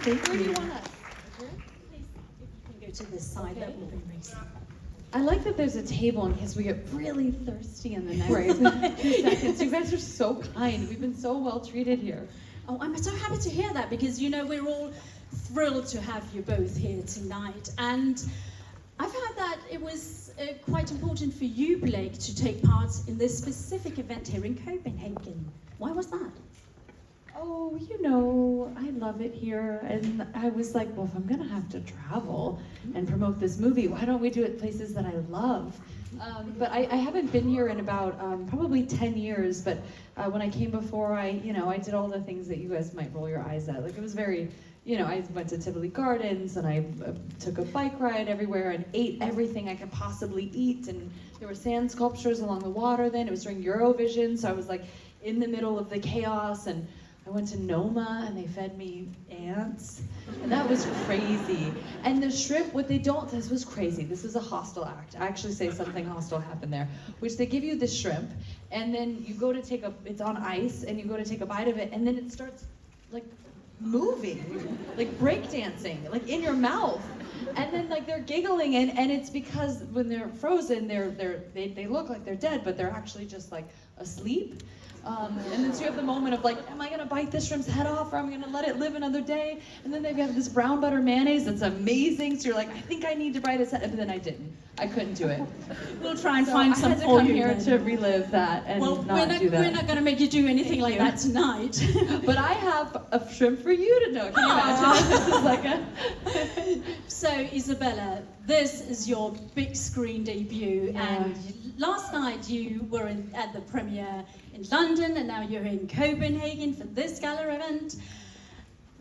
Thank Where do you. you want us? Please, if you can go to this side, that would be great. I like that there's a table in case we get really thirsty in the next Right. 2 seconds. You guys are so kind. We've been so well treated here. Oh, I'm so happy to hear that because, you know, we're all thrilled to have you both here tonight. And I've heard that it was quite important for you, Blake, to take part in this specific event here in Copenhagen. Why was that? Oh, you know, I love it here. And I was like, well, if I'm going to have to travel and promote this movie, why don't we do it places that I love? But I haven't been here in about probably 10 years. But when I came before, I did all the things that you guys might roll your eyes at. Like, it was very, I went to Tivoli Gardens and I took a bike ride everywhere and ate everything I could possibly eat. And there were sand sculptures along the water then. It was during Eurovision, so I was like in the middle of the chaos. And I went to Noma and they fed me ants, and that was crazy. And the shrimp, this was crazy. This was a hostile act. I actually say something hostile happened there, which they give you the shrimp, and then you go to it's on ice, and you go to take a bite of it, and then it starts like moving, like breakdancing, like in your mouth. And then like they're giggling, and it's because when they're frozen, they look like they're dead, but they're actually just like asleep. And then so you have the moment of like, am I gonna bite this shrimp's head off, or am I gonna let it live another day? And then they have this brown butter mayonnaise that's amazing. So you're like, I think I need to bite its head, but then I didn't. I couldn't do it. We'll try and find some I had to for come you here then. to relive that and Well, not do that. we're not going to make you do anything like that tonight. But I have a shrimp for you to know. Can you imagine? This is like a... So, Isabella, this is your big screen debut, and last night you were at the premiere in London, and now you're in Copenhagen for this gala event.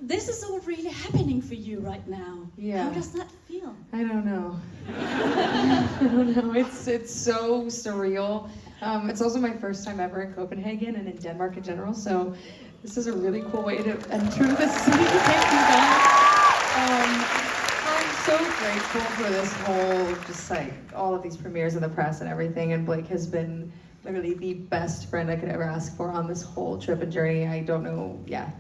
This is all really happening for you right now. Yeah. How does that feel? I don't know. I don't know. It's so surreal. It's also my first time ever in Copenhagen and in Denmark in general, so this is a really cool way to enter the city. Thank you, guys. I'm so grateful for this whole, just like all of these premieres in the press and everything, and Blake has been literally the best friend I could ever ask for on this whole trip and journey. I don't know, blah,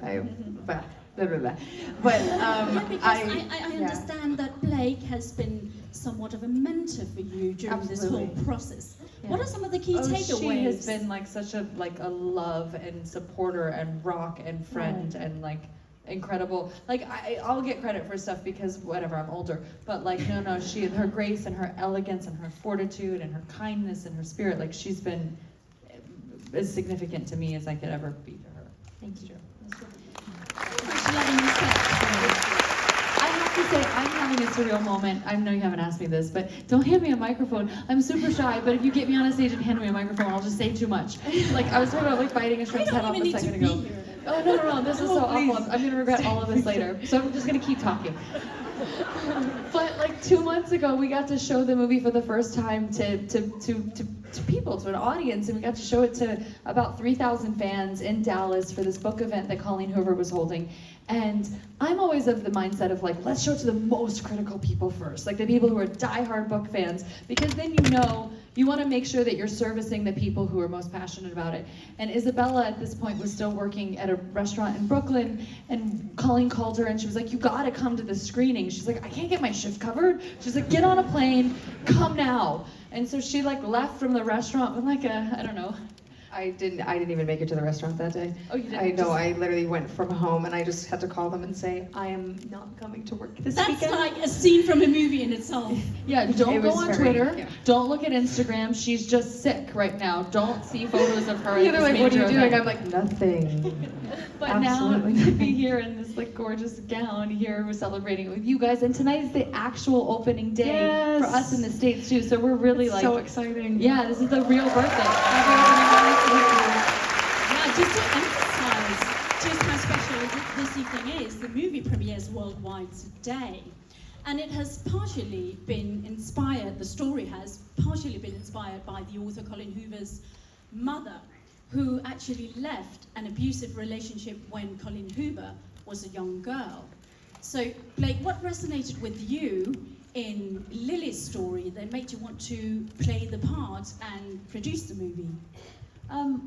blah, blah. But I understand that Blake has been somewhat of a mentor for you during this whole process. Yeah. What are some of the key takeaways? She has been like such a love and supporter and rock and friend and like incredible. Like I'll get credit for stuff because whatever, I'm older. But like no, her grace and her elegance and her fortitude and her kindness and her spirit, like she's been as significant to me as I could ever be to her. thank you. I have to say, I'm having a surreal moment. I know you haven't asked me this, but don't hand me a microphone. I'm super shy, but if you get me on a stage and hand me a microphone, I'll just say too much. Like, I was talking about like biting a shrimp's head off a second ago. Oh, no, this is so awful. I'm gonna regret all of this later. So I'm just gonna keep talking. But like 2 months ago, we got to show the movie for the first time to people, to an audience, and we got to show it to about 3,000 fans in Dallas for this book event that Colleen Hoover was holding. And I'm always of the mindset of like, let's show it to the most critical people first, like the people who are diehard book fans, because then you want to make sure that you're servicing the people who are most passionate about it. And Isabella at this point was still working at a restaurant in Brooklyn, and Colleen called her and she was like, you gotta come to the screening. She's like, I can't get my shift covered. She's like, get on a plane, come now. And so she like left from the restaurant with like I don't know. I didn't even make it to the restaurant that day. Oh, you didn't? I know, I literally went from home and I just had to call them and say, I am not coming to work this That's weekend. like a scene from a movie in itself. Yeah, don't It go was on very- Twitter. yeah. Don't look at Instagram. She's just sick right now. Don't see photos of her. Yeah, at they're this like, what are you major doing? event. I'm like, nothing. But Absolutely now to be here in this like gorgeous gown here, we're celebrating it with you guys. And tonight is the actual opening day for us in the States too. So we're really like so exciting. Yeah, this is a real birthday. Happy birthday. Now, just to emphasize just how special this evening is, the movie premieres worldwide today. And it has partially been inspired, the story has partially been inspired by the author Colleen Hoover's mother, who actually left an abusive relationship when Colleen Hoover was a young girl. So, Blake, what resonated with you in Lily's story that made you want to play the part and produce the movie?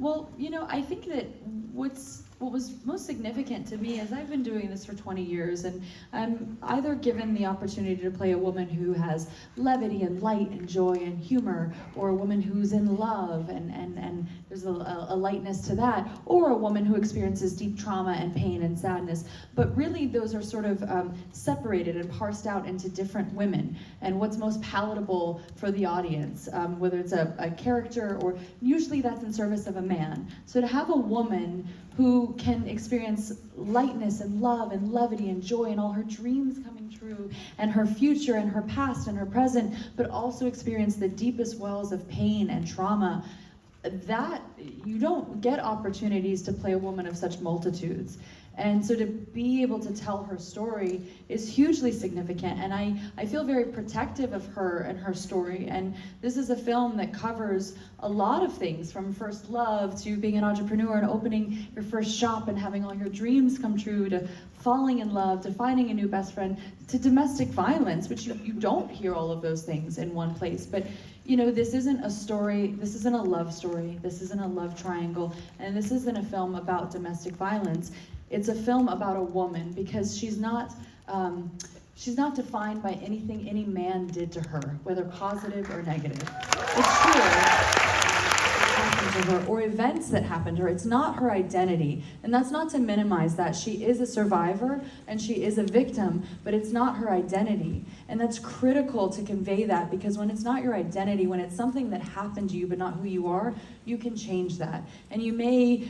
Well, I think that what's what was most significant to me is I've been doing this for 20 years, and I'm either given the opportunity to play a woman who has levity and light and joy and humor, or a woman who's in love and there's a lightness to that, or a woman who experiences deep trauma and pain and sadness. But really those are sort of separated and parsed out into different women and what's most palatable for the audience, whether it's a character, or usually that's in service of a man. So to have a woman who can experience lightness and love and levity and joy and all her dreams coming true, and her future and her past and her present, but also experience the deepest wells of pain and trauma, that you don't get opportunities to play a woman of such multitudes. And so to be able to tell her story is hugely significant, and I feel very protective of her and her story. And this is a film that covers a lot of things, from first love to being an entrepreneur and opening your first shop and having all your dreams come true, to falling in love, to finding a new best friend, to domestic violence, which you don't hear all of those things in one place. But you know, this isn't a story, this isn't a love story, this isn't a love triangle, and this isn't a film about domestic violence. It's a film about a woman, because she's not defined by anything any man did to her, whether positive or negative. It's true. Happened to her, or events that happened to her. It's not her identity, and that's not to minimize that. She is a survivor and she is a victim, but it's not her identity, and that's critical to convey that, because when it's not your identity, when it's something that happened to you but not who you are, you can change that. And you may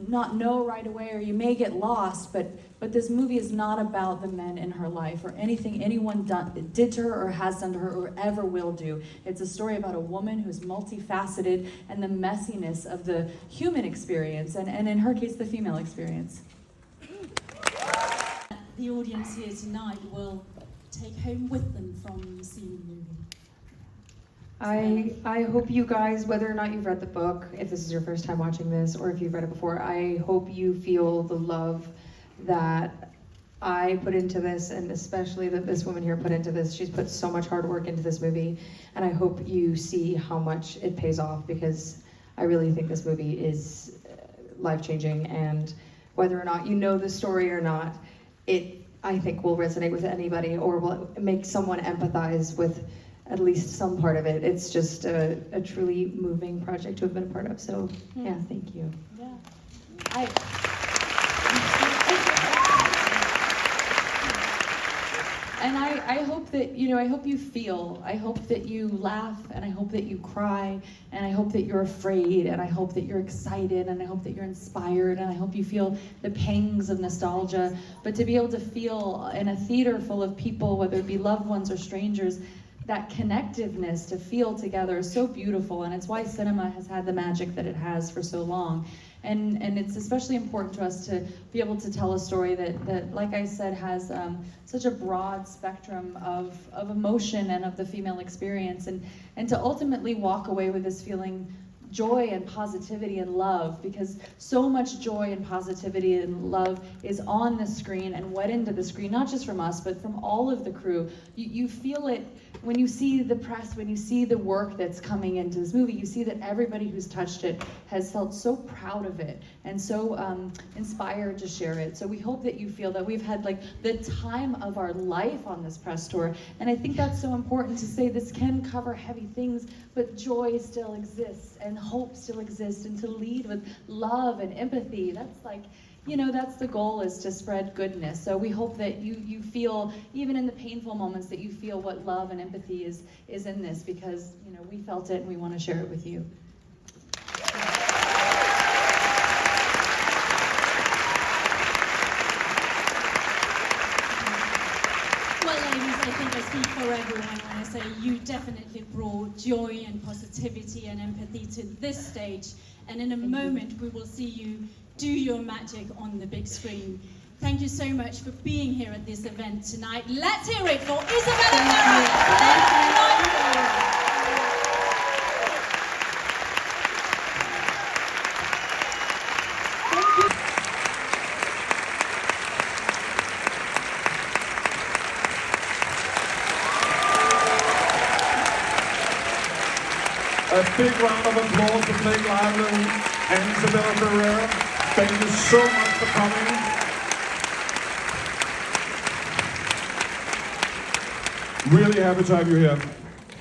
not know right away, or you may get lost, but this movie is not about the men in her life or anything anyone did to her or has done to her or ever will do. It's a story about a woman who's multifaceted, and the messiness of the human experience, and in her case, the female experience. The audience here tonight will take home with them from seeing the movie. I hope you guys, whether or not you've read the book, if this is your first time watching this, or if you've read it before, I hope you feel the love that I put into this, and especially that this woman here put into this. She's put so much hard work into this movie, and I hope you see how much it pays off, because I really think this movie is life-changing, and whether or not you know the story or not, it, I think, will resonate with anybody, or will make someone empathize with at least some part of it. It's just a truly moving project to have been a part of. So yeah, thank you. Yeah. And I hope that, you know, I hope you feel, I hope that you laugh, and I hope that you cry, and I hope that you're afraid, and I hope that you're excited, and I hope that you're inspired, and I hope you feel the pangs of nostalgia. But to be able to feel in a theater full of people, whether it be loved ones or strangers, that connectiveness, to feel together, is so beautiful, and it's why cinema has had the magic that it has for so long. And it's especially important to us to be able to tell a story that like I said, has such a broad spectrum of emotion and of the female experience, and to ultimately walk away with this feeling joy and positivity and love, because so much joy and positivity and love is on the screen and wet into the screen, not just from us, but from all of the crew. You feel it when you see the press, when you see the work that's coming into this movie. You see that everybody who's touched it has felt so proud of it and so inspired to share it. So we hope that you feel that we've had like the time of our life on this press tour, and I think that's so important to say. This can cover heavy things, but joy still exists, and hope still exists, and to lead with love and empathy. That's like, you know, that's the goal, is to spread goodness. So we hope that you feel, even in the painful moments, that you feel what love and empathy is in this, because, you know, we felt it and we want to share it with you. Well, ladies, I think I speak for everyone when I say you definitely brought joy and positivity and empathy to this stage, and in a moment we will see you do your magic on the big screen. Thank you so much for being here at this event tonight. Let's hear it for Isabela Ferrer. A big round of applause for Lively and Isabela Ferrer. Thank you so much for coming. Really happy to have you here.